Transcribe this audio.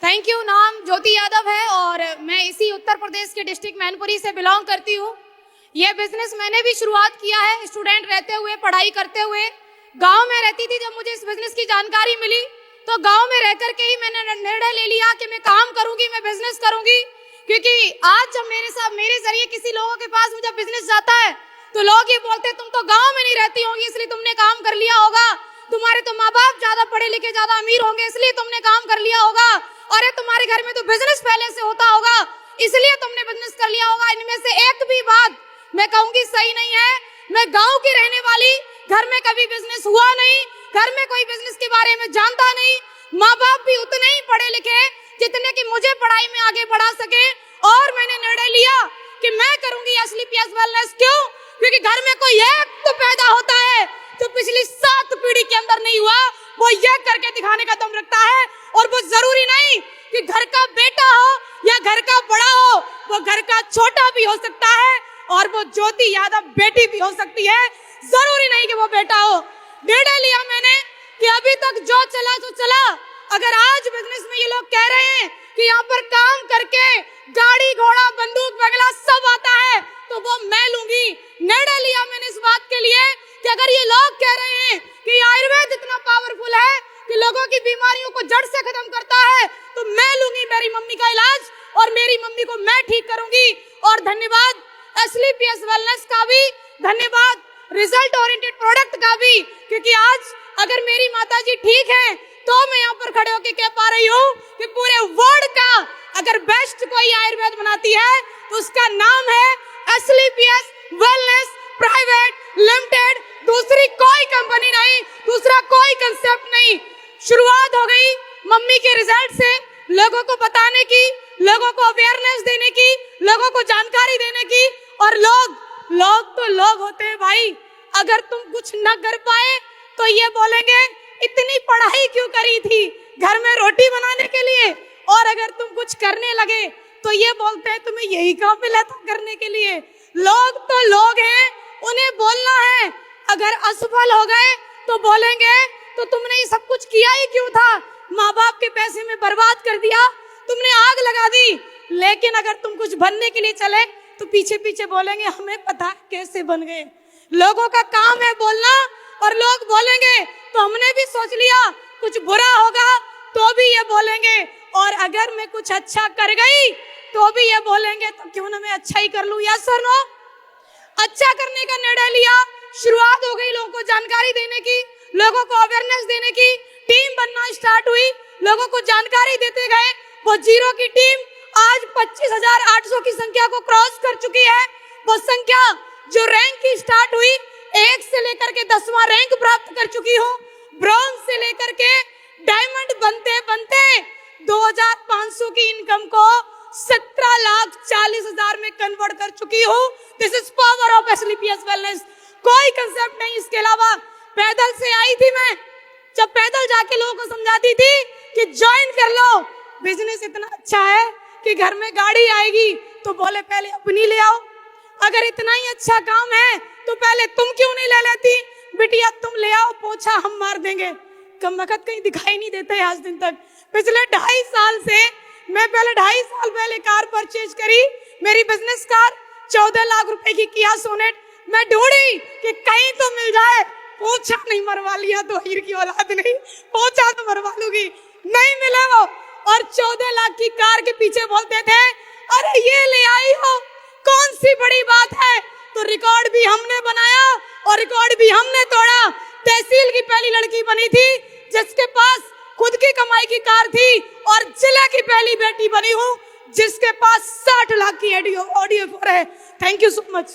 Thank you. नाम ज्योति यादव है और मैं इसी उत्तर प्रदेश के डिस्ट्रिक्ट मैनपुरी से बिलोंग करती हूँ। ये बिजनेस मैंने भी शुरुआत किया है स्टूडेंट रहते हुए, पढ़ाई करते हुए। गांव में रहती थी। जब मुझे इस बिजनेस की जानकारी मिली तो गांव में रह करके ही मैंने निर्णय ले लिया कि मैं काम करूंगी, मैं बिजनेस करूंगी। क्योंकि आज जब मेरे जरिए किसी लोगों के पास जब बिजनेस जाता है तो लोग ये बोलते तुम तो गाँव में नहीं रहती होंगी इसलिए तुमने काम कर लिया होगा, तुम्हारे तो माँ बाप ज्यादा पढ़े लिखे ज्यादा अमीर होंगे इसलिए तुमने काम कर लिया होगा, अरे तुम्हारे घर में तो बिजनेस पहले से होता होगा इसलिए तुमने बिजनेस कर लिया होगा। इनमें से एक भी बात मैं कहूंगी सही नहीं है। मैं गांव की रहने वाली, घर में कभी बिजनेस हुआ नहीं, घर में कोई बिजनेस के बारे में जानता नहीं, माँ बाप भी उतने ही पढ़े लिखे जितने कि मुझे पढ़ाई में आगे बढ़ा सके। और मैंने निर्णय लिया कि मैं करूंगी एसलीपीएस वेलनेस। क्यों? क्योंकि घर में कोई एक तो पैदा होता है जो पिछली 7 पीढ़ी के अंदर नहीं हुआ, वो ये करके दिखाने का दम रखता है। और वो जरूरी नहीं कि घर का बेटा हो या घर का बड़ा हो, वो घर का छोटा भी हो सकता है और वो ज्योति यादव बेटी भी हो सकती है। जरूरी नहीं कि वो बेटा हो। निर्णय लिया मैंने कि अभी तक जो चला तो चला। अगर आज बिजनेस में ये लोग कह रहे हैं कि यहाँ पर काम करके गाड़ी घोड़ा बंदूक वगैरह सब आता है तो वो मैं लूंगी। निर्णय लिया मैंने इस बात के लिए कि अगर ये लोग कह रहे हैं कि आयुर्वेद इतना पावरफुल है कि लोगों की बीमारियों को जड़ से खत्म करता है तो मैं लूंगी मेरी मम्मी का इलाज और मेरी मम्मी को मैं ठीक करूंगी। और धन्यवाद एसलीपीएस वेलनेस का भी, धन्यवाद रिजल्ट ओरिएंटेड प्रोडक्ट का भी, क्योंकि आज अगर मेरी माताजी ठीक है तो मैं यहाँ पर खड़े होकर कह पा रही हूँ कि पूरे वर्ल्ड का अगर बेस्ट कोई आयुर्वेद बनाती है तो उसका नाम है एसलीपीएस वेलनेस प्राइवेट लिमिटेड। दूसरी कोई कंपनी नहीं, दूसरा कोई कंसेप्ट नहीं। शुरुआत हो गई मम्मी के रिजल्ट से, लोगों को बताने की, लोगों को अवेयरनेस देने की, लोगों को जानकारी देने की। और लोग तो लोग होते हैं भाई। अगर तुम कुछ न कर पाए तो ये बोलेंगे इतनी पढ़ाई क्यों करी थी घर में रोटी बनाने के लिए, और अगर तुम कुछ करने लगे तो ये बोलते हैं तुम्हें यही काम मिला था करने के लिए। लोग तो लोग हैं, उन्हें बोलना है। अगर असफल हो गए तो बोलेंगे तो तुमने ये सब कुछ किया ही क्यों था, माँ बाप के पैसे में बर्बाद कर दिया, तुमने आग लगा दी। लेकिन अगर तुम कुछ बनने के लिए चले तो पीछे पीछे बोलेंगे हमें पता है कैसे बन गए। लोगों का काम है बोलना और लोग बोलेंगे तो हमने भी सोच लिया कुछ बुरा होगा तो भी ये बोलेंगे, और अगर मैं कुछ अच्छा कर गई तो भी ये बोलेंगे तो क्यों ना मैं अच्छा ही कर लूं। यस और नो? अच्छा करने का निर्णय लिया। शुरुआत हो गई लोगों को जानकारी देने की, लोगों को अवेयरनेस देने की। टीम बनना स्टार्ट हुई, लोगों को जानकारी देते गए। वो जीरो की टीम आज 25,800 की संख्या को क्रॉस कर चुकी है। वो संख्या जो रैंक की स्टार्ट हुई 1 से लेकर के 10वां रैंक प्राप्त कर चुकी हूँ। ब्रॉन्ज से लेकर के डायमंड बनते बनते 2,500 की इनकम को 17,40,000 में कन्वर्ट कर चुकी हूँ। This is power of SLPS wellness. कोई कंसेप्ट नहीं इसके अलावा। पैदल से आई थी मैं, जब पैदल जाके लोगों को समझाती थी कि ज्वाइन कर लो, बिजनेस इतना अच्छा है कि घर में गाड़ी आएगी तो बोले पहले अपनी ले आओ। अगर इतना ही अच्छा काम है तो पहले तुम क्यों नहीं ले लेती, बिटिया तुम ले आओ, पोछा हम मार देंगे। कम वक्त कहीं दिखाई नहीं देते आज दिन तक। पिछले 2.5 साल से मैं पहले 2.5 साल पहले कार परचेज करी, मेरी बिजनेस कार 14 लाख रुपए की किया सोनेट। मैं ढूंढी कि कहीं तो मिल जाए, पोछा नहीं मरवा लिया तो हीर की औलाद नहीं, पोछा तो मरवा लूंगी, नहीं मिले वो। और 14 लाख की कार के पीछे बोलते थे अरे ये ले आई हो, कौन सी बड़ी बात है। तो रिकॉर्ड भी हमने बनाया और रिकॉर्ड भी हमने तोड़ा। तहसील की पहली लड़की बनी थी जिसके पास खुद की कमाई की कार थी, और जिले की पहली बेटी बनी हूँ जिसके पास 60 लाख की ऑडियो 4 है। Thank you so much.